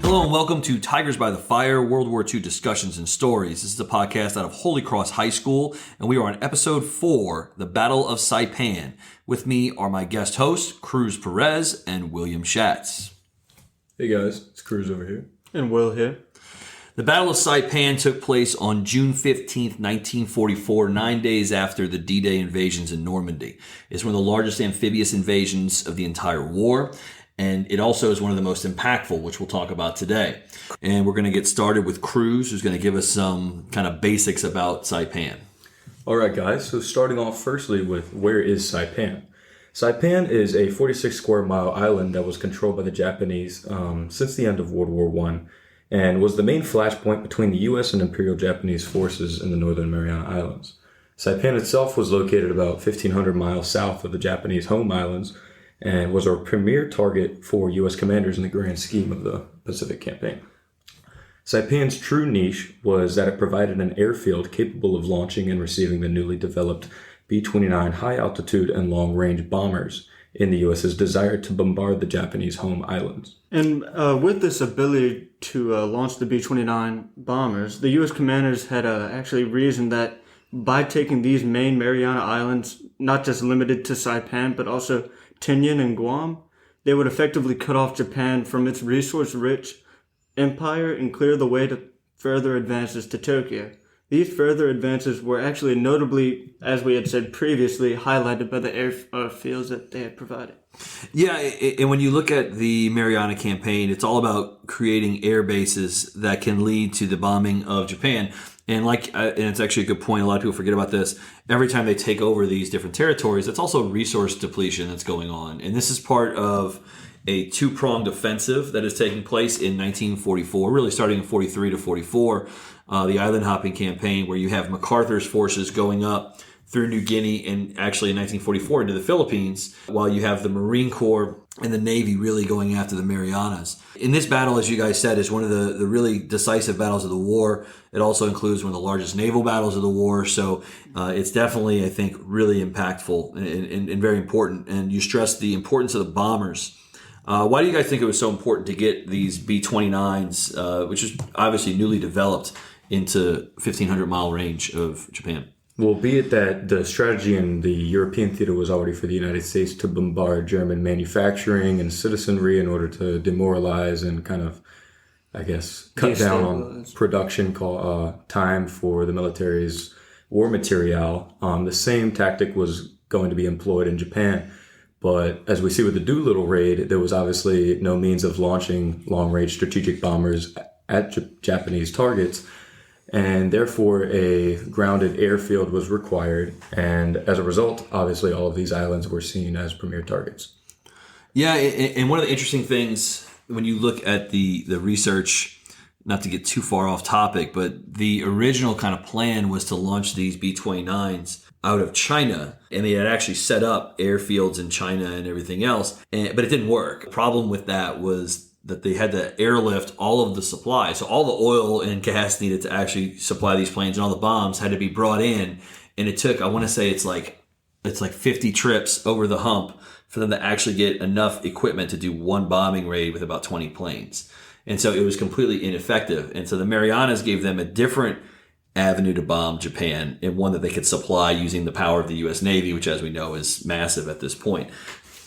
Hello and welcome to Tigers by the Fire, World War II discussions and stories. This is a podcast out of Holy Cross High School, and we are on episode 4, the Battle of Saipan. With me are my guest hosts, Cruz Perez and William Schatz. Hey guys, it's Cruz over here. And Will here. The Battle of Saipan took place on June 15th, 1944, 9 days after the D-Day invasions in Normandy. It's one of the largest amphibious invasions of the entire war. And it also is one of the most impactful, which we'll talk about today. And we're going to get started with Cruz, who's going to give us some kind of basics about Saipan. All right, guys. So starting off firstly with where is Saipan? Saipan is a 46 square mile island that was controlled by the Japanese since the end of World War I and was the main flashpoint between the U.S. and Imperial Japanese forces in the Northern Mariana Islands. Saipan itself was located about 1,500 miles south of the Japanese home islands and was our premier target for U.S. commanders in the grand scheme of the Pacific Campaign. Saipan's true niche was that it provided an airfield capable of launching and receiving the newly developed B-29 high-altitude and long-range bombers in the U.S.'s desire to bombard the Japanese home islands. And with this ability to launch the B-29 bombers, the U.S. commanders had actually reasoned that by taking these main Mariana Islands, not just limited to Saipan, but also Tinian and Guam, they would effectively cut off Japan from its resource-rich empire and clear the way to further advances to Tokyo. These further advances were actually notably, as we had said previously, highlighted by the airfields that they had provided. Yeah, and when you look at the Mariana Campaign, it's all about creating air bases that can lead to the bombing of Japan. And it's actually a good point. A lot of people forget about this. Every time they take over these different territories, it's also resource depletion that's going on. And this is part of a two-pronged offensive that is taking place in 1944, really starting in 43 to 44, the island hopping campaign, where you have MacArthur's forces going up through New Guinea and actually in 1944 into the Philippines, while you have the Marine Corps and the Navy really going after the Marianas. In this battle, as you guys said, is one of the really decisive battles of the war. It also includes one of the largest naval battles of the war. So it's definitely, I think, really impactful and very important. And you stressed the importance of the bombers. Why do you guys think it was so important to get these B-29s, which is obviously newly developed, into 1,500-mile range of Japan? Well, be it that the strategy in the European theater was already for the United States to bombard German manufacturing and citizenry in order to demoralize and kind of, I guess, cut down on production time for the military's war material. The same tactic was going to be employed in Japan. But as we see with the Doolittle raid, there was obviously no means of launching long-range strategic bombers at Japanese targets. And therefore, a grounded airfield was required. And as a result, obviously, all of these islands were seen as premier targets. Yeah, and one of the interesting things when you look at the research, not to get too far off topic, but the original kind of plan was to launch these B-29s out of China, and they had actually set up airfields in China and everything else, but it didn't work. The problem with that was that they had to airlift all of the supply. So all the oil and gas needed to actually supply these planes and all the bombs had to be brought in. And it took, I want to say it's like 50 trips over the hump for them to actually get enough equipment to do one bombing raid with about 20 planes. And so it was completely ineffective. And so the Marianas gave them a different avenue to bomb Japan, and one that they could supply using the power of the U.S. Navy, which, as we know, is massive at this point.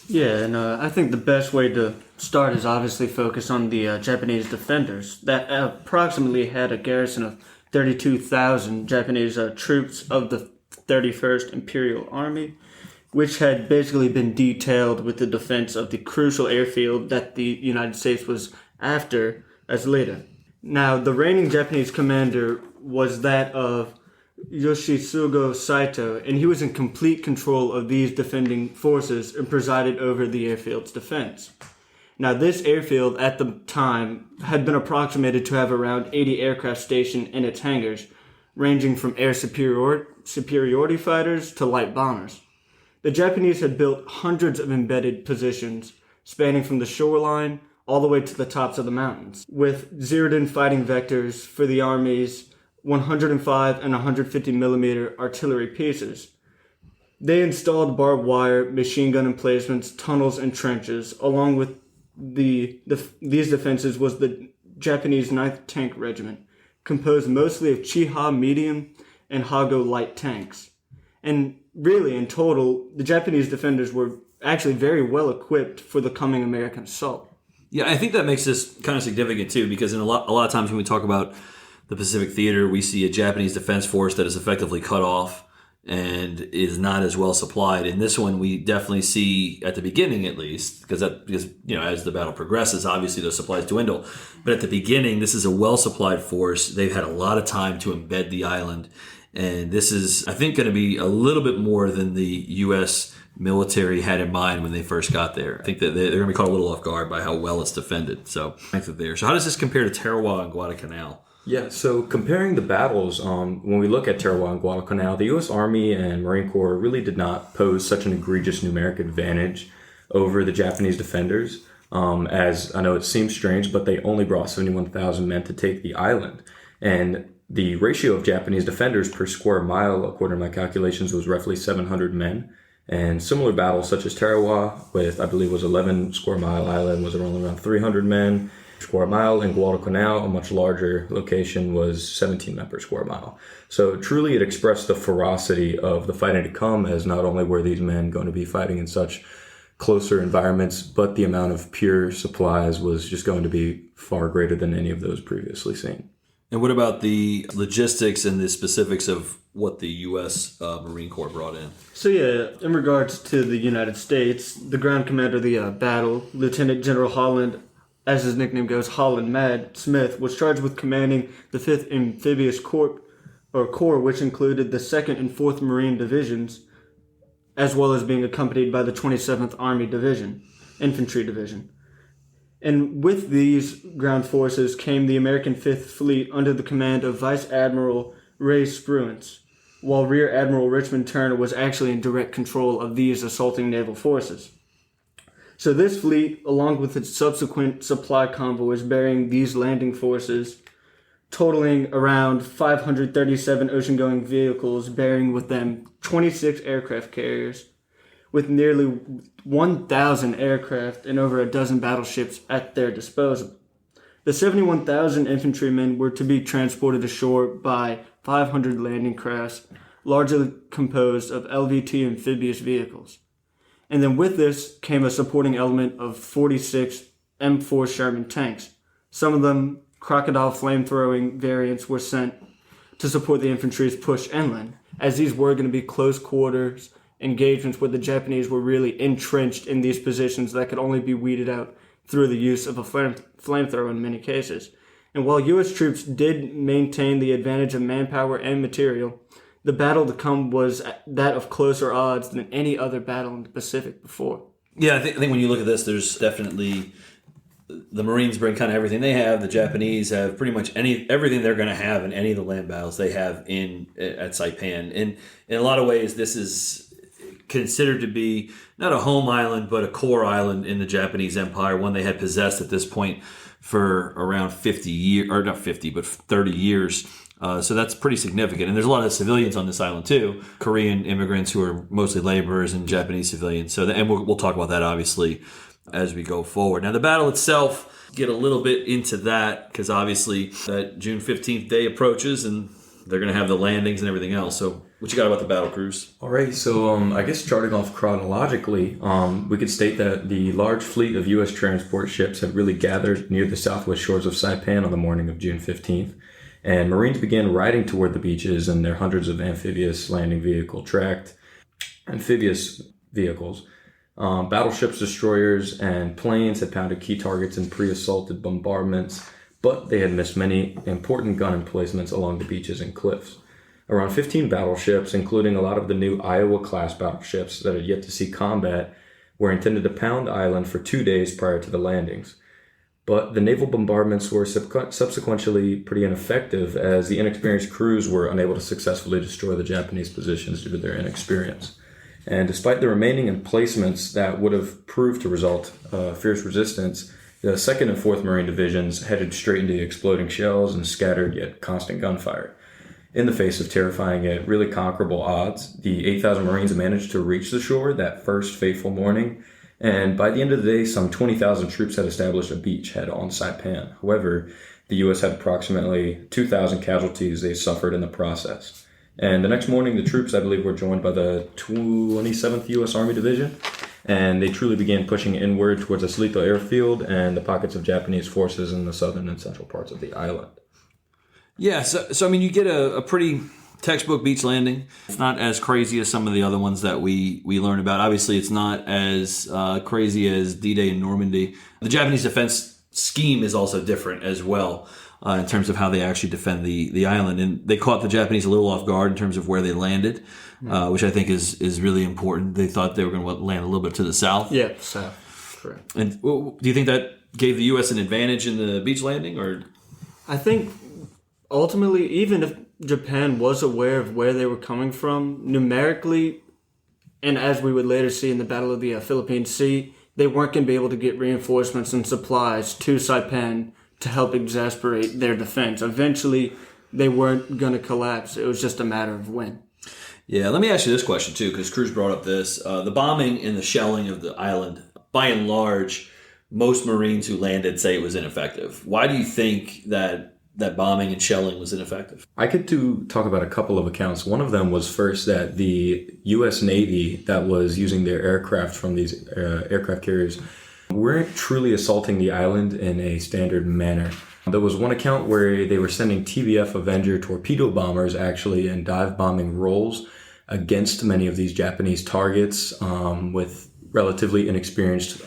Yeah, and I think the best way to start is obviously focus on the Japanese defenders that approximately had a garrison of 32,000 Japanese troops of the 31st Imperial Army, which had basically been detailed with the defense of the crucial airfield that the United States was after as later. Now, the reigning Japanese commander was that of Yoshitsugu Saito, and he was in complete control of these defending forces and presided over the airfield's defense. Now, this airfield at the time had been approximated to have around 80 aircraft stationed in its hangars, ranging from air superiority fighters to light bombers. The Japanese had built hundreds of embedded positions, spanning from the shoreline all the way to the tops of the mountains, with zeroed-in fighting vectors for the Army's 105 and 150 millimeter artillery pieces. They installed barbed wire, machine gun emplacements, tunnels, and trenches. Along with these defenses was the Japanese 9th Tank Regiment, composed mostly of Chiha medium and Hago light tanks. And really, in total, the Japanese defenders were actually very well equipped for the coming American assault. Yeah, I think that makes this kind of significant too, because in a lot of times when we talk about the Pacific Theater, we see a Japanese defense force that is effectively cut off and is not as well supplied. In this one, we definitely see at the beginning, at least, because as the battle progresses, obviously those supplies dwindle. But at the beginning, this is a well supplied force. They've had a lot of time to embed the island, and this is, I think, going to be a little bit more than the U.S. military had in mind when they first got there. I think that they're going to be caught a little off guard by how well it's defended. So how does this compare to Tarawa and Guadalcanal? Yeah, so comparing the battles, when we look at Tarawa and Guadalcanal, the U.S. Army and Marine Corps really did not pose such an egregious numeric advantage over the Japanese defenders. As I know it seems strange, but they only brought 71,000 men to take the island. And the ratio of Japanese defenders per square mile, according to my calculations, was roughly 700 men. And similar battles such as Tarawa, with I believe was 11 square mile island, was around 300 men. Square mile, in Guadalcanal, a much larger location, was 17 men per square mile. So truly it expressed the ferocity of the fighting to come, as not only were these men going to be fighting in such closer environments, but the amount of pure supplies was just going to be far greater than any of those previously seen. And what about the logistics and the specifics of what the U.S. Marine Corps brought in? So yeah, in regards to the United States, the ground commander of the battle, Lieutenant General Holland, as his nickname goes, Holland Mad Smith, was charged with commanding the 5th Amphibious Corps, which included the 2nd and 4th Marine Divisions, as well as being accompanied by the 27th Army Division, Infantry Division. And with these ground forces came the American 5th Fleet under the command of Vice Admiral Ray Spruance, while Rear Admiral Richmond Turner was actually in direct control of these assaulting naval forces. So this fleet, along with its subsequent supply convoys bearing these landing forces, totaling around 537 ocean-going vehicles, bearing with them 26 aircraft carriers, with nearly 1,000 aircraft and over a dozen battleships at their disposal. The 71,000 infantrymen were to be transported ashore by 500 landing crafts, largely composed of LVT amphibious vehicles. And then with this came a supporting element of 46 M4 Sherman tanks. Some of them crocodile flamethrowing variants were sent to support the infantry's push inland, as these were going to be close quarters engagements where the Japanese were really entrenched in these positions that could only be weeded out through the use of a flamethrower in many cases. And while U.S. troops did maintain the advantage of manpower and material, the battle to come was that of closer odds than any other battle in the Pacific before. Yeah, I think when you look at this, there's definitely the Marines bring kind of everything they have. The Japanese have pretty much everything they're going to have in any of the land battles they have at Saipan. And in a lot of ways, this is considered to be not a home island, but a core island in the Japanese Empire, one they had possessed at this point for around 50 years, or not 50, but 30 years. So that's pretty significant. And there's a lot of civilians on this island too, Korean immigrants who are mostly laborers and Japanese civilians. And we'll talk about that obviously as we go forward. Now the battle itself, get a little bit into that because obviously that June 15th day approaches and they're going to have the landings and everything else. So what you got about the battle cruise? All right, so I guess starting off chronologically, we could state that the large fleet of U.S. transport ships had really gathered near the southwest shores of Saipan on the morning of June 15th. And Marines began riding toward the beaches in their hundreds of amphibious landing amphibious vehicles. Battleships, destroyers, and planes had pounded key targets in pre-assaulted bombardments, but they had missed many important gun emplacements along the beaches and cliffs. Around 15 battleships, including a lot of the new Iowa-class battleships that had yet to see combat, were intended to pound the island for 2 days prior to the landings. But the naval bombardments were subsequently pretty ineffective as the inexperienced crews were unable to successfully destroy the Japanese positions due to their inexperience. And despite the remaining emplacements that would have proved to result fierce resistance, the 2nd and 4th Marine Divisions headed straight into exploding shells and scattered yet constant gunfire. In the face of terrifying yet really conquerable odds, the 8,000 Marines managed to reach the shore that first fateful morning, and by the end of the day, some 20,000 troops had established a beachhead on Saipan. However, the U.S. had approximately 2,000 casualties they suffered in the process. And the next morning, the troops, I believe, were joined by the 27th U.S. Army Division, and they truly began pushing inward towards the Salito airfield and the pockets of Japanese forces in the southern and central parts of the island. Yeah, so I mean, you get a pretty textbook beach landing. It's not as crazy as some of the other ones that we learn about. Obviously, it's not as crazy as D-Day in Normandy. The Japanese defense scheme is also different as well in terms of how they actually defend the island. And they caught the Japanese a little off guard in terms of where they landed, which I think is really important. They thought they were going to land a little bit to the south. Yeah, south. Correct. And do you think that gave the U.S. an advantage in the beach landing? Or I think ultimately, even if Japan was aware of where they were coming from, numerically, and as we would later see in the Battle of the Philippine Sea, they weren't going to be able to get reinforcements and supplies to Saipan to help exasperate their defense. Eventually, they weren't going to collapse. It was just a matter of when. Yeah, let me ask you this question too, because Cruz brought up this. The bombing and the shelling of the island, by and large, most Marines who landed say it was ineffective. Why do you think that bombing and shelling was ineffective? I could talk about a couple of accounts. One of them was first that the U.S. Navy that was using their aircraft from these aircraft carriers weren't truly assaulting the island in a standard manner. There was one account where they were sending TBF Avenger torpedo bombers actually in dive bombing roles against many of these Japanese targets with relatively inexperienced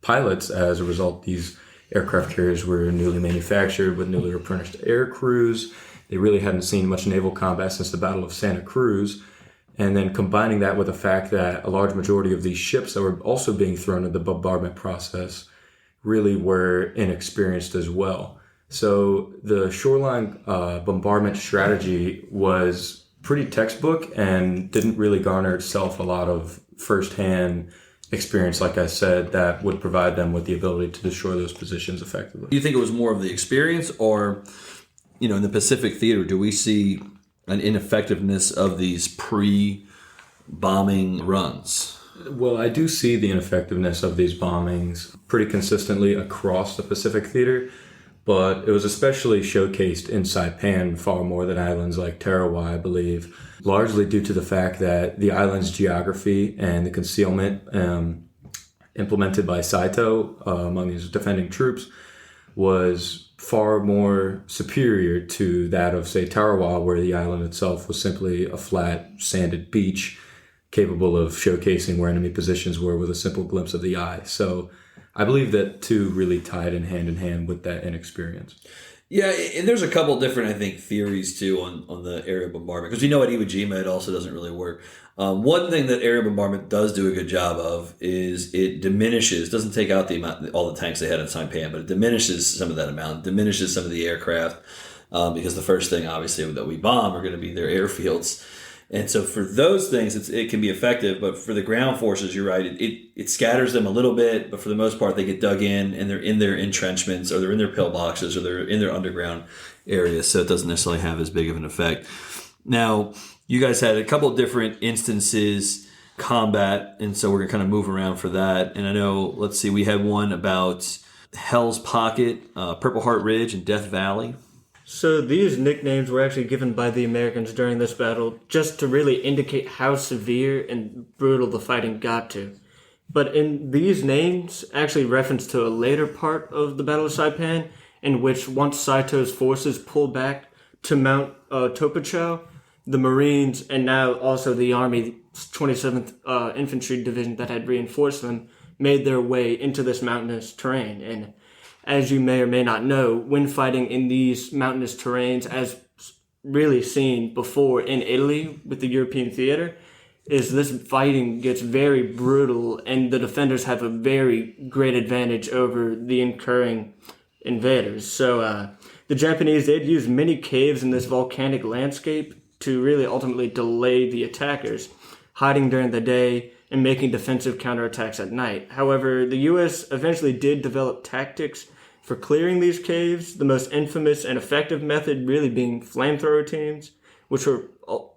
pilots. As a result, these aircraft carriers were newly manufactured with newly replenished air crews. They really hadn't seen much naval combat since the Battle of Santa Cruz. And then combining that with the fact that a large majority of these ships that were also being thrown in the bombardment process really were inexperienced as well. So the shoreline bombardment strategy was pretty textbook and didn't really garner itself a lot of firsthand experience, like I said, that would provide them with the ability to destroy those positions effectively. Do you think it was more of the experience, or, in the Pacific theater, do we see an ineffectiveness of these pre-bombing runs? Well, I do see the ineffectiveness of these bombings pretty consistently across the Pacific theater, but it was especially showcased in Saipan far more than islands like Tarawa, I believe, largely due to the fact that the island's geography and the concealment implemented by Saito among his defending troops was far more superior to that of, say, Tarawa, where the island itself was simply a flat, sanded beach capable of showcasing where enemy positions were with a simple glimpse of the eye. So I believe that two really tied in hand with that inexperience. Yeah, and there's a couple different, I think, theories too on the aerial bombardment, because we know at Iwo Jima it also doesn't really work. One thing that aerial bombardment does do a good job of is it diminishes, doesn't take out the amount, all the tanks they had in Saipan, but it diminishes some of that amount, diminishes some of the aircraft, because the first thing, obviously, that we bomb are going to be their airfields. And so for those things, it can be effective, but for the ground forces, you're right, it scatters them a little bit, but for the most part, they get dug in, and they're in their entrenchments, or they're in their pillboxes, or they're in their underground areas, so it doesn't necessarily have as big of an effect. Now, you guys had a couple of different instances, combat, and so we're going to kind of move around for that. And I know, let's see, we had one about Hell's Pocket, Purple Heart Ridge, and Death Valley. So these nicknames were actually given by the Americans during this battle just to really indicate how severe and brutal the fighting got to. But in these names actually reference to a later part of the Battle of Saipan, in which once Saito's forces pulled back to Mount Topachau, the Marines and now also the Army 27th Infantry Division that had reinforced them made their way into this mountainous terrain. And as you may or may not know, when fighting in these mountainous terrains, as really seen before in Italy with the European theater, is this fighting gets very brutal, and the defenders have a very great advantage over the incurring invaders. So the Japanese did use many caves in this volcanic landscape to really ultimately delay the attackers, hiding during the day and making defensive counterattacks at night. However, the U.S. eventually did develop tactics for clearing these caves, the most infamous and effective method really being flamethrower teams. which were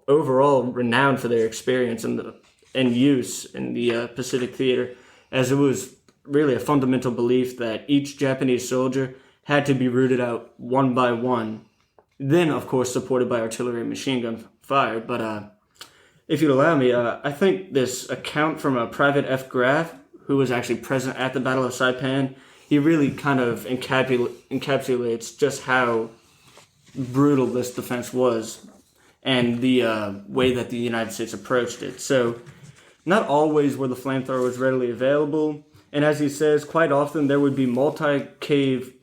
overall renowned for their experience and use in the Pacific theater, as it was really a fundamental belief that each Japanese soldier had to be rooted out one by one, then, of course, supported by artillery and machine gun fire. But if you'd allow me, I think this account from Private F. Graff, who was actually present at the Battle of Saipan, he really kind of encapsulates just how brutal this defense was and the way that the United States approached it. So not always were the flamethrowers readily available, and as he says, quite often there would be multiple cave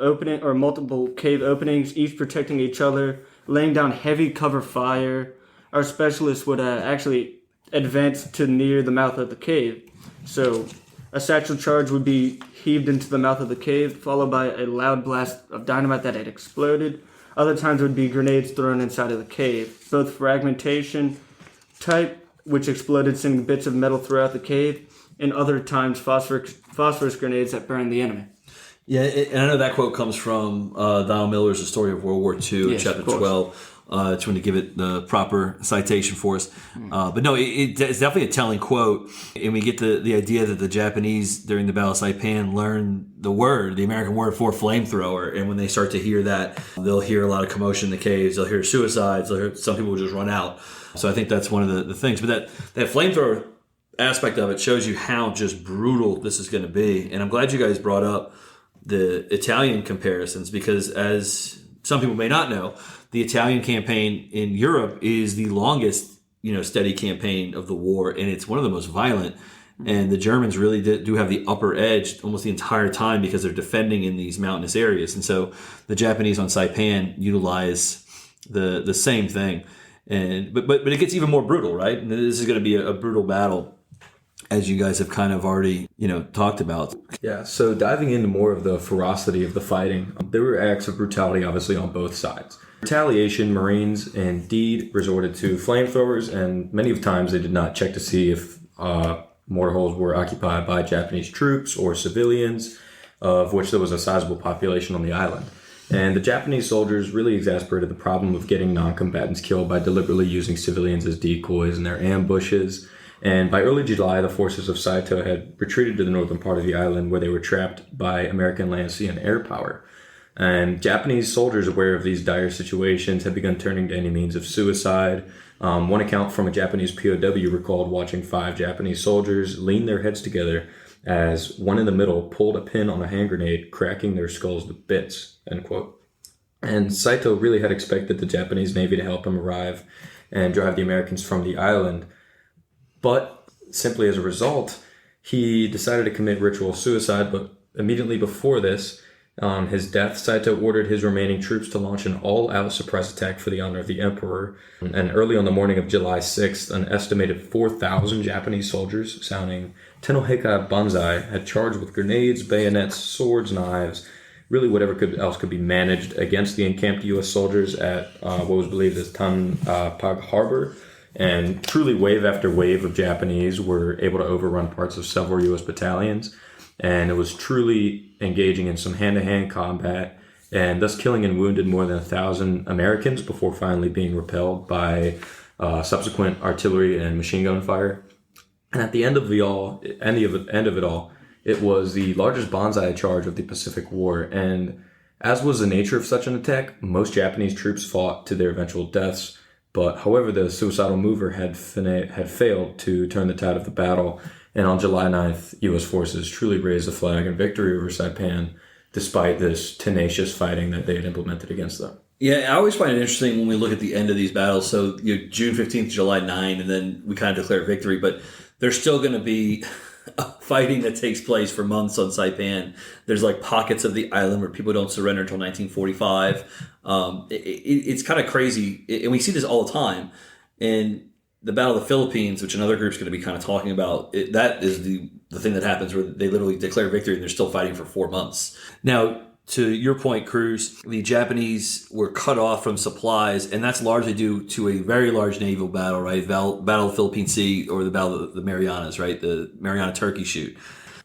openings, each protecting each other, laying down heavy cover fire. Our specialists would actually advance to near the mouth of the cave. So a satchel charge would be heaved into the mouth of the cave, followed by a loud blast of dynamite that had exploded. Other times would be grenades thrown inside of the cave, both fragmentation type, which exploded, sending bits of metal throughout the cave, and other times phosphorus grenades that burned the enemy. Yeah, and I know that quote comes from Donald Miller's The Story of World War II, Yes, chapter 12. Trying to give it the proper citation for us. But no, it's definitely a telling quote. And we get the idea that the Japanese, during the Battle of Saipan, learned the American word for flamethrower. And when they start to hear that, they'll hear a lot of commotion in the caves. They'll hear suicides. Some people will just run out. So I think that's one of the things. But that flamethrower aspect of it shows you how just brutal this is going to be. And I'm glad you guys brought up the Italian comparisons, because as some people may not know, the Italian campaign in Europe is the longest, steady campaign of the war, and it's one of the most violent. And the Germans really do have the upper edge almost the entire time because they're defending in these mountainous areas. And so the Japanese on Saipan utilize the same thing. But it gets even more brutal, right? And this is going to be a brutal battle, as you guys have kind of already, talked about. Yeah, so diving into more of the ferocity of the fighting, there were acts of brutality, obviously, on both sides. Retaliation, Marines indeed resorted to flamethrowers, and many of times they did not check to see if mortar holes were occupied by Japanese troops or civilians, of which there was a sizable population on the island. And the Japanese soldiers really exasperated the problem of getting non-combatants killed by deliberately using civilians as decoys in their ambushes. And by early July, the forces of Saito had retreated to the northern part of the island, where they were trapped by American land, sea, and air power. And Japanese soldiers, aware of these dire situations, had begun turning to any means of suicide. One account from a Japanese POW recalled watching 5 Japanese soldiers lean their heads together as one in the middle pulled a pin on a hand grenade, cracking their skulls to bits, end quote. And Saito really had expected the Japanese Navy to help him arrive and drive the Americans from the island. But simply as a result, he decided to commit ritual suicide. But immediately before this, on his death, Saito ordered his remaining troops to launch an all-out surprise attack for the honor of the emperor. And early on the morning of July 6th, an estimated 4,000 Japanese soldiers, sounding Tenoheka Banzai, had charged with grenades, bayonets, swords, knives, really whatever else could be managed against the encamped U.S. soldiers at what was believed as Tanpag Harbor. And truly wave after wave of Japanese were able to overrun parts of several U.S. battalions. And it was truly engaging in some hand-to-hand combat, and thus killing and wounded more than 1,000 Americans before finally being repelled by subsequent artillery and machine gun fire. And at the end of it all, it was the largest banzai charge of the Pacific War. And as was the nature of such an attack, most Japanese troops fought to their eventual deaths. But however, the suicidal mover had failed to turn the tide of the battle. And on July 9th, U.S. forces truly raised the flag in victory over Saipan, despite this tenacious fighting that they had implemented against them. Yeah, I always find it interesting when we look at the end of these battles. So June 15th, July 9, and then we kind of declare victory. But there's still going to be fighting that takes place for months on Saipan. There's like pockets of the island where people don't surrender until 1945. It's kind of crazy. And we see this all the time. And the Battle of the Philippines, which another group's going to be kind of talking about, that is the thing that happens where they literally declare victory and they're still fighting for 4 months. Now, to your point, Cruz, the Japanese were cut off from supplies, and that's largely due to a very large naval battle, right? Battle of the Philippine Sea, or the Battle of the Marianas, right? The Mariana Turkey Shoot.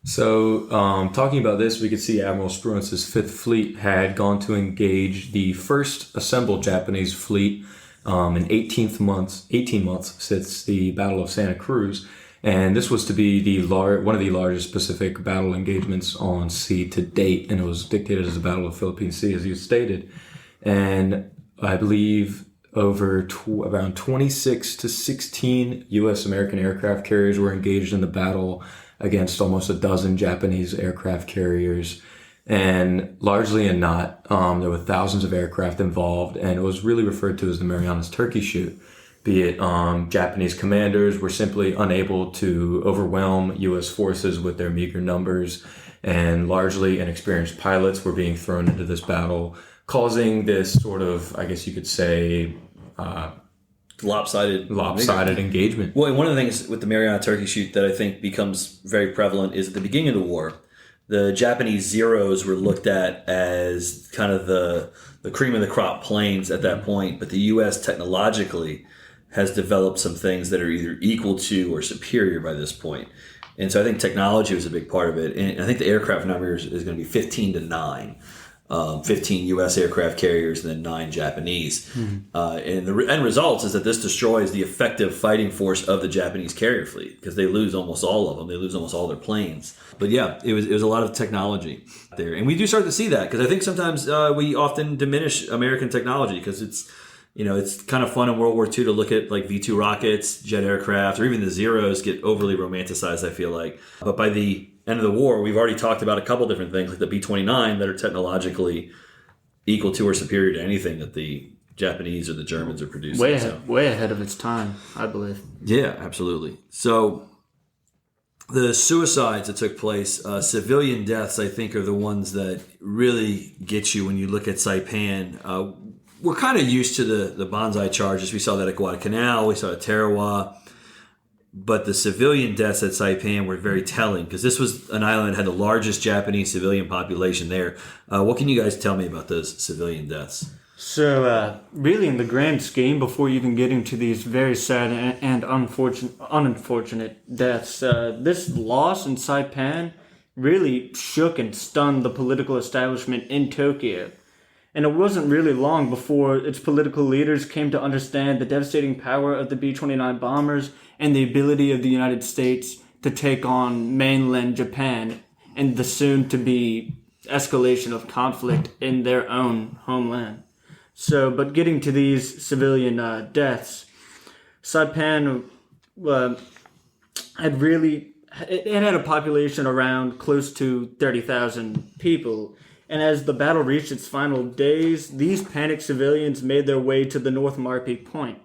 So, talking about this, we could see Admiral Spruance's Fifth Fleet had gone to engage the first assembled Japanese fleet in 18 months since the Battle of Santa Cruz. And this was to be one of the largest Pacific battle engagements on sea to date, and it was dictated as the Battle of Philippine Sea, as you stated. And I believe around 26 to 16 U.S. American aircraft carriers were engaged in the battle against almost a dozen Japanese aircraft carriers. And largely in not, there were thousands of aircraft involved, and it was really referred to as the Marianas Turkey Shoot. Be it Japanese commanders were simply unable to overwhelm U.S. forces with their meager numbers, and largely inexperienced pilots were being thrown into this battle, causing this sort of, I guess you could say, lopsided engagement. Well, one of the things with the Mariana Turkey Shoot that I think becomes very prevalent is at the beginning of the war, the Japanese Zeros were looked at as kind of the cream of the crop planes at that point, but the U.S. technologically has developed some things that are either equal to or superior by this point. And so I think technology was a big part of it. And I think the aircraft number is going to be 15 to 9. 15 U.S. aircraft carriers and then 9 Japanese. And the end result is that this destroys the effective fighting force of the Japanese carrier fleet because they lose almost all of them. They lose almost all their planes. But yeah, it was a lot of technology there. And we do start to see that because I think sometimes we often diminish American technology because it's kind of fun in World War II to look at like V-2 rockets, jet aircraft, or even the Zeros get overly romanticized, I feel like. But by the end of the war, we've already talked about a couple different things like the B-29 that are technologically equal to or superior to anything that the Japanese or the Germans are producing. Way ahead of its time, I believe. Yeah, absolutely. So the suicides that took place, civilian deaths, I think, are the ones that really get you when you look at Saipan. We're kind of used to the banzai charges. We saw that at Guadalcanal. We saw it at Tarawa. But the civilian deaths at Saipan were very telling because this was an island that had the largest Japanese civilian population there. What can you guys tell me about those civilian deaths? So, really, in the grand scheme, before even getting to these very sad and unfortunate deaths, this loss in Saipan really shook and stunned the political establishment in Tokyo. And it wasn't really long before its political leaders came to understand the devastating power of the B-29 bombers and the ability of the United States to take on mainland Japan and the soon-to-be escalation of conflict in their own homeland. So, but getting to these civilian deaths, Saipan had a population around close to 30,000 people. And as the battle reached its final days, these panicked civilians made their way to the North Marpi Point.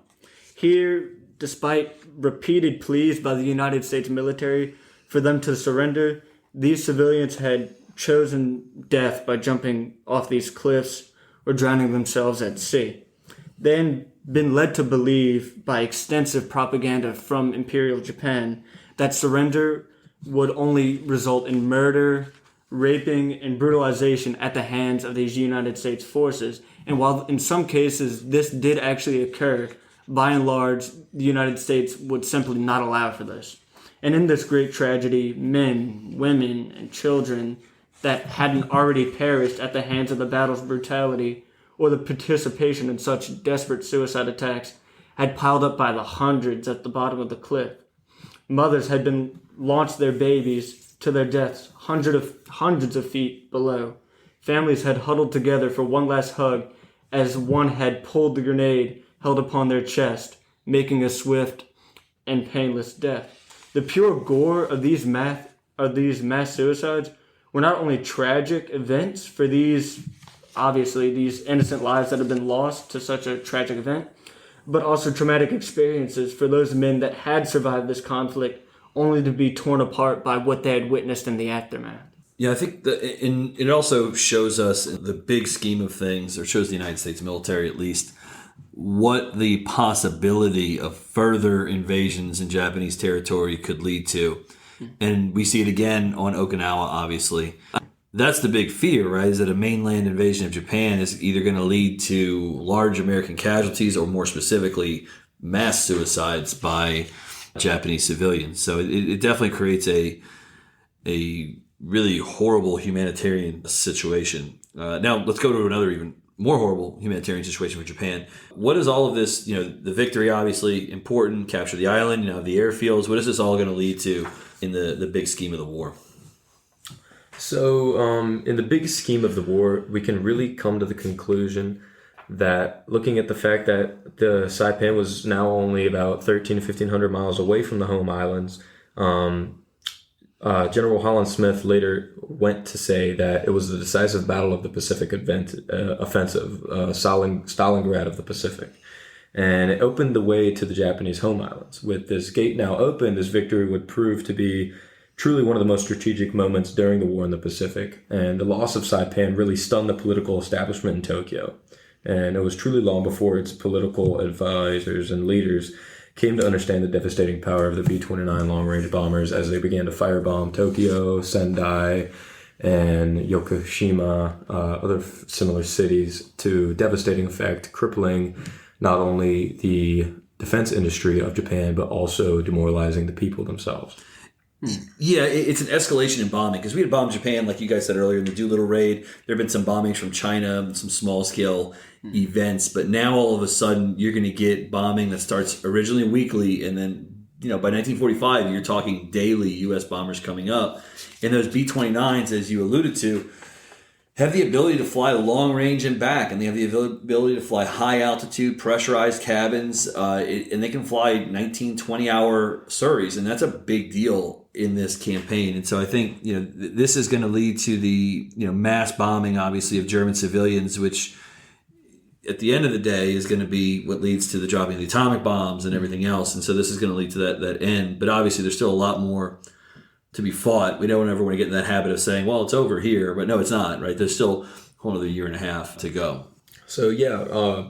Here, despite repeated pleas by the United States military for them to surrender, these civilians had chosen death by jumping off these cliffs or drowning themselves at sea. They had been led to believe by extensive propaganda from Imperial Japan that surrender would only result in murder, raping, and brutalization at the hands of these United States forces. And while in some cases this did actually occur, by and large, the United States would simply not allow for this. And in this great tragedy, men, women, and children that hadn't already perished at the hands of the battle's brutality or the participation in such desperate suicide attacks had piled up by the hundreds at the bottom of the cliff. Mothers had been launched their babies to their deaths hundreds of feet below. Families had huddled together for one last hug as one had pulled the grenade held upon their chest, making a swift and painless death. The pure gore of these mass suicides were not only tragic events for these innocent lives that have been lost to such a tragic event, but also traumatic experiences for those men that had survived this conflict only to be torn apart by what they had witnessed in the aftermath. Yeah, I think it also shows us in the big scheme of things, or shows the United States military at least, what the possibility of further invasions in Japanese territory could lead to. And we see it again on Okinawa, obviously. That's the big fear, right? Is that a mainland invasion of Japan is either going to lead to large American casualties or more specifically mass suicides by Japanese civilians. So it definitely creates a really horrible humanitarian situation. Now let's go to another even more horrible humanitarian situation for Japan. What is all of this, the victory, obviously important, capture the island, the airfields. What is this all going to lead to in the big scheme of the war? So, in the big scheme of the war, we can really come to the conclusion that looking at the fact that the Saipan was now only about 1,300 to 1,500 miles away from the home islands, General Holland Smith later went to say that it was the decisive battle of the Pacific offensive, Stalingrad of the Pacific. And it opened the way to the Japanese home islands. With this gate now open, this victory would prove to be truly one of the most strategic moments during the war in the Pacific. And the loss of Saipan really stunned the political establishment in Tokyo. And it was truly long before its political advisors and leaders came to understand the devastating power of the B-29 long-range bombers as they began to firebomb Tokyo, Sendai, and Yokoshima, other similar cities, to devastating effect, crippling not only the defense industry of Japan, but also demoralizing the people themselves. Yeah, it's an escalation in bombing, because we had bombed Japan, like you guys said earlier, in the Doolittle raid. There have been some bombings from China, some small-scale events, but now all of a sudden you're going to get bombing that starts originally weekly, and then by 1945 you're talking daily U.S. bombers coming up. And those B-29s, as you alluded to, have the ability to fly long range and back, and they have the ability to fly high altitude, pressurized cabins, and they can fly 19, 20-hour Surreys, and that's a big deal in this campaign. And so I think this is going to lead to the mass bombing, obviously, of German civilians, which at the end of the day is going to be what leads to the dropping of the atomic bombs and everything else. And so this is going to lead to that end. But obviously there's still a lot more to be fought. We don't ever want to get in that habit of saying, well, it's over here, but no, it's not, right? There's still a whole other year and a half to go. So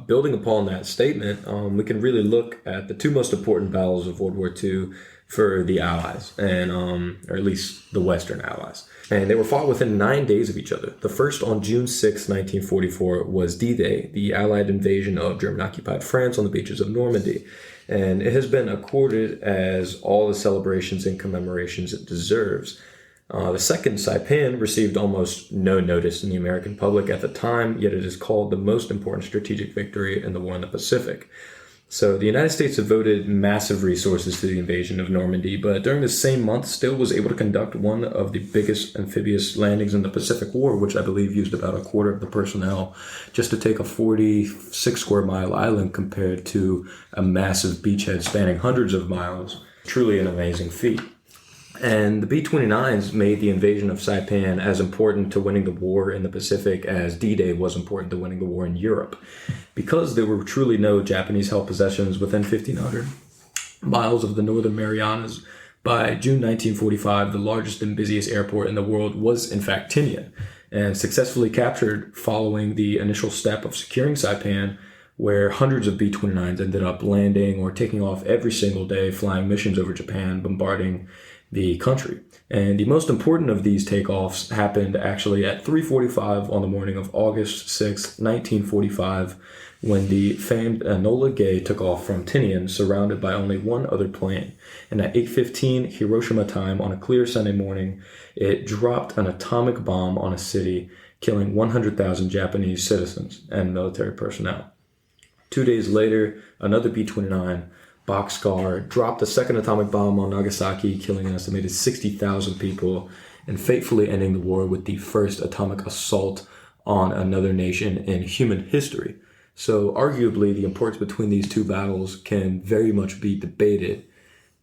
building upon that statement, we can really look at the two most important battles of World War II for the Allies, and or at least the Western Allies. And they were fought within 9 days of each other. The first on June 6, 1944, was D-Day, the Allied invasion of German-occupied France on the beaches of Normandy. And it has been accorded as all the celebrations and commemorations it deserves. The second, Saipan, received almost no notice in the American public at the time, yet it is called the most important strategic victory in the war in the Pacific. So the United States devoted massive resources to the invasion of Normandy, but during the same month still was able to conduct one of the biggest amphibious landings in the Pacific War, which I believe used about a quarter of the personnel just to take a 46 square mile island compared to a massive beachhead spanning hundreds of miles. Truly an amazing feat. And the B-29s made the invasion of Saipan as important to winning the war in the Pacific as D-Day was important to winning the war in Europe. Because there were truly no Japanese-held possessions within 1,500 miles of the Northern Marianas, by June 1945, the largest and busiest airport in the world was in fact Tinian, and successfully captured following the initial step of securing Saipan, where hundreds of B-29s ended up landing or taking off every single day, flying missions over Japan, bombarding the country. And the most important of these takeoffs happened actually at 3:45 on the morning of August 6, 1945, when the famed Enola Gay took off from Tinian, surrounded by only one other plane. And at 8:15 Hiroshima time on a clear Sunday morning, it dropped an atomic bomb on a city, killing 100,000 Japanese citizens and military personnel. 2 days later, another B-29, Boxcar, dropped a second atomic bomb on Nagasaki, killing an estimated 60,000 people, and fatefully ending the war with the first atomic assault on another nation in human history. So arguably, the importance between these two battles can very much be debated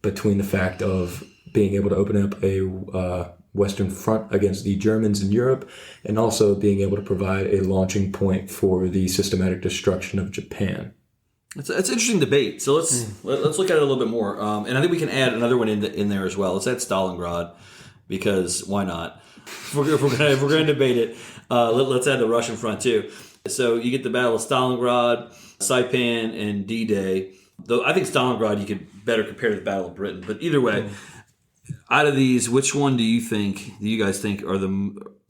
between the fact of being able to open up a Western front against the Germans in Europe, and also being able to provide a launching point for the systematic destruction of Japan. It's an interesting debate. So let's look at it a little bit more. And I think we can add another one in there as well. Let's add Stalingrad, because why not? If we're going to debate it, let's add the Russian front too. So you get the Battle of Stalingrad, Saipan, and D-Day. Though I think Stalingrad you could better compare to the Battle of Britain. But either way, out of these, which one do you guys think are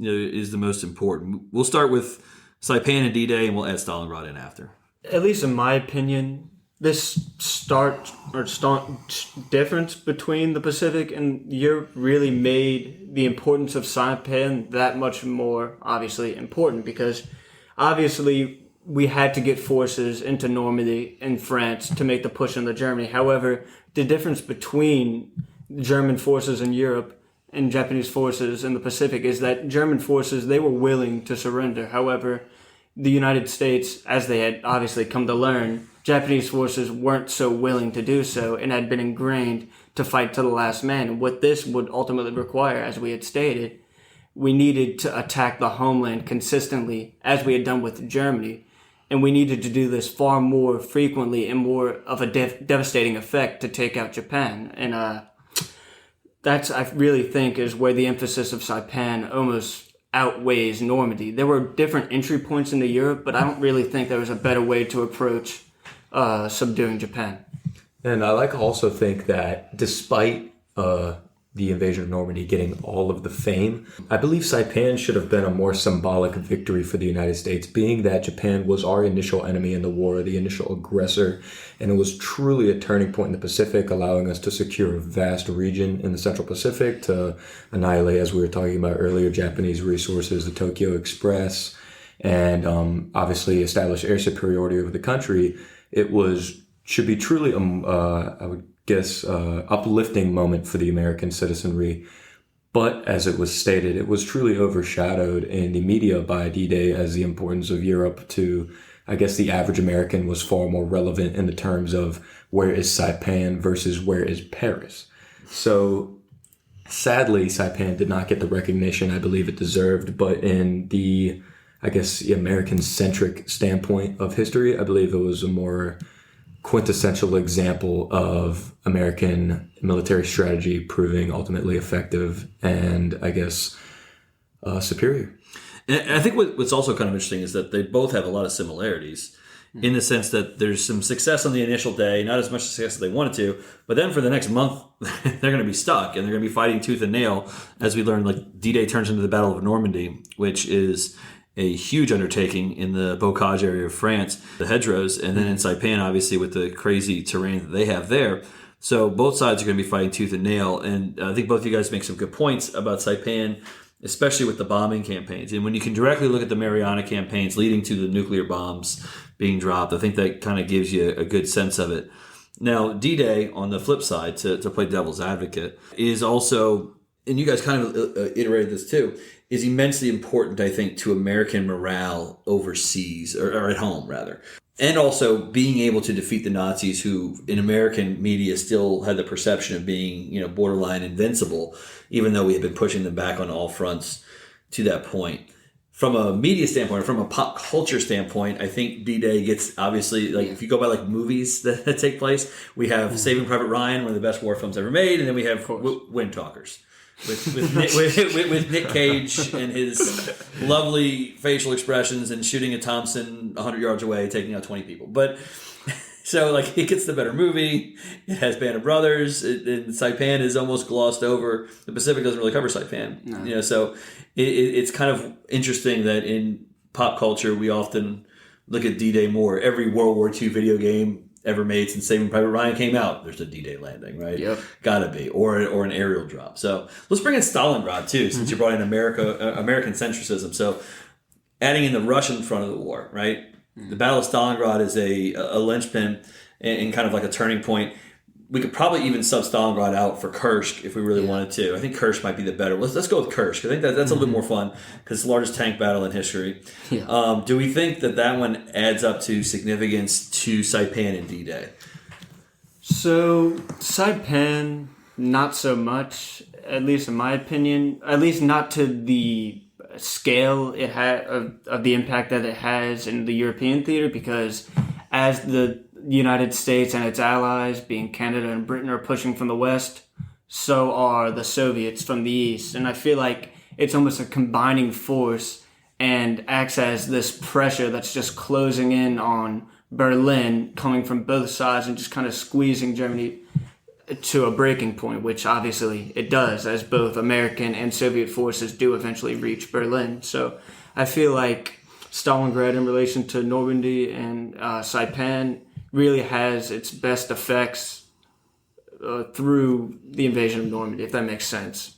is the most important? We'll start with Saipan and D-Day, and we'll add Stalingrad in after. At least in my opinion, this stark difference between the Pacific and Europe really made the importance of Saipan that much more obviously important, because obviously we had to get forces into Normandy and France to make the push into Germany. However, the difference between German forces in Europe and Japanese forces in the Pacific is that German forces, they were willing to surrender. However, the United States, as they had obviously come to learn, Japanese forces weren't so willing to do so and had been ingrained to fight to the last man. And what this would ultimately require, as we had stated, we needed to attack the homeland consistently, as we had done with Germany. And we needed to do this far more frequently and more of a devastating effect to take out Japan. And that's, I really think, is where the emphasis of Saipan almost outweighs Normandy. There were different entry points into Europe, but I don't really think there was a better way to approach subduing Japan. And I also think that despite the invasion of Normandy getting all of the fame, I believe Saipan should have been a more symbolic victory for the United States, being that Japan was our initial enemy in the war, the initial aggressor, and it was truly a turning point in the Pacific, allowing us to secure a vast region in the Central Pacific to annihilate, as we were talking about earlier, Japanese resources, the Tokyo Express, and obviously establish air superiority over the country. It should be truly, I would guess, uplifting moment for the American citizenry. But as it was stated, it was truly overshadowed in the media by D-Day, as the importance of Europe to, I guess, the average American was far more relevant in the terms of where is Saipan versus where is Paris. So sadly, Saipan did not get the recognition I believe it deserved, but in the, I guess, the American-centric standpoint of history, I believe it was a more quintessential example of American military strategy proving ultimately effective and, I guess, superior. And I think what's also kind of interesting is that they both have a lot of similarities in the sense that there's some success on the initial day, not as much success as they wanted to, but then for the next month, they're going to be stuck and they're going to be fighting tooth and nail. As we learned, like D-Day turns into the Battle of Normandy, which is a huge undertaking in the Bocage area of France, the hedgerows, and then in Saipan, obviously, with the crazy terrain that they have there. So both sides are going to be fighting tooth and nail. And I think both of you guys make some good points about Saipan, especially with the bombing campaigns. And when you can directly look at the Mariana campaigns leading to the nuclear bombs being dropped, I think that kind of gives you a good sense of it. Now, D-Day, on the flip side, to play devil's advocate, is also, and you guys kind of iterated this too, is immensely important, I think, to American morale overseas, or at home, rather. And also being able to defeat the Nazis, who in American media still had the perception of being, borderline invincible, even though we had been pushing them back on all fronts to that point. From a media standpoint, or from a pop culture standpoint, I think D-Day gets, obviously, like, if you go by like movies that take place, we have Saving Private Ryan, one of the best war films ever made, and then we have Wind Talkers. With Nick Cage and his lovely facial expressions and shooting a Thompson 100 yards away, taking out 20 people. But so, like, it gets the better movie. It has Band of Brothers. And Saipan is almost glossed over. The Pacific doesn't really cover Saipan. No. So it's kind of interesting that in pop culture we often look at D-Day more. Every World War II video game ever made since Saving Private Ryan came out, there's a D-Day landing, right? Yep. Gotta be. Or an aerial drop. So let's bring in Stalingrad too, since you brought in American centricism. So adding in the Russian front of the war, right? The Battle of Stalingrad is a linchpin and kind of like a turning point. We could probably even sub Stalingrad out for Kursk if we really wanted to. I think Kursk might be the better. Let's go with Kursk. I think that's a little bit more fun because it's the largest tank battle in history. Yeah. Do we think that one adds up to significance to Saipan and D-Day? So Saipan, not so much, at least in my opinion. At least not to the scale it had of the impact that it has in the European theater, because as the United States and its allies, being Canada and Britain, are pushing from the west, so are the Soviets from the east. And I feel like it's almost a combining force and acts as this pressure that's just closing in on Berlin, coming from both sides and just kind of squeezing Germany to a breaking point, which obviously it does, as both American and Soviet forces do eventually reach Berlin. So I feel like Stalingrad in relation to Normandy and Saipan really has its best effects through the invasion of Normandy, if that makes sense.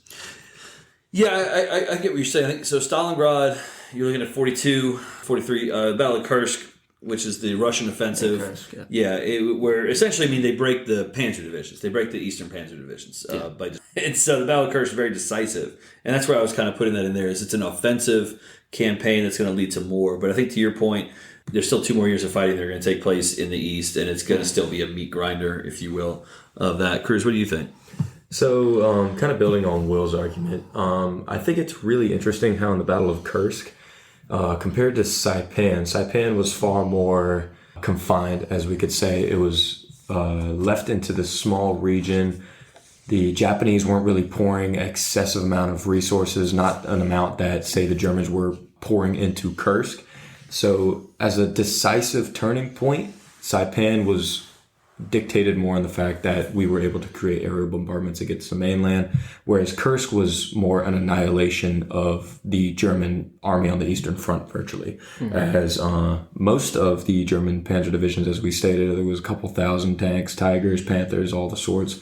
Yeah, I get what you're saying. I think, so Stalingrad, you're looking at 42, 43, Battle of Kursk, which is the Russian offensive. Kursk, Where essentially, I mean, they break the Panzer divisions. They break the Eastern Panzer divisions. So the Battle of Kursk is very decisive. And that's where I was kind of putting that in there, is it's an offensive campaign that's going to lead to more. But I think to your point, there's still 2 more years of fighting that are going to take place in the East, and it's going to still be a meat grinder, if you will, of that. Cruz, what do you think? So, kind of building on Will's argument, I think it's really interesting how in the Battle of Kursk, compared to Saipan was far more confined, as we could say. It was left into this small region. The Japanese weren't really pouring excessive amount of resources, not an amount that, say, the Germans were pouring into Kursk. So as a decisive turning point, Saipan was dictated more on the fact that we were able to create aerial bombardments against the mainland, whereas Kursk was more an annihilation of the German army on the Eastern Front virtually. As most of the German panzer divisions, as we stated, there was a couple thousand tanks, Tigers, Panthers, all the sorts,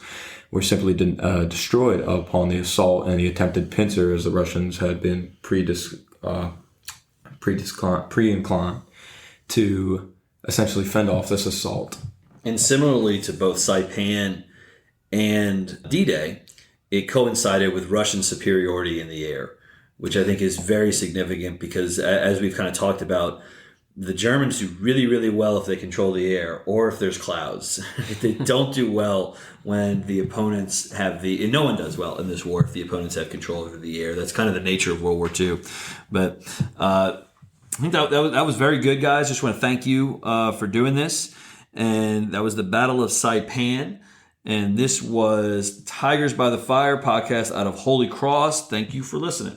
were simply destroyed upon the assault and the attempted pincer, as the Russians had been pre-inclined to essentially fend off this assault. And similarly to both Saipan and D-Day, it coincided with Russian superiority in the air, which I think is very significant because, as we've kind of talked about, the Germans do really, really well if they control the air or if there's clouds. They don't do well when the opponents have and no one does well in this war if the opponents have control over the air. That's kind of the nature of World War II. But I think that was very good, guys. Just want to thank you for doing this. And that was the Battle of Saipan. And this was Tigers by the Fire podcast out of Holy Cross. Thank you for listening.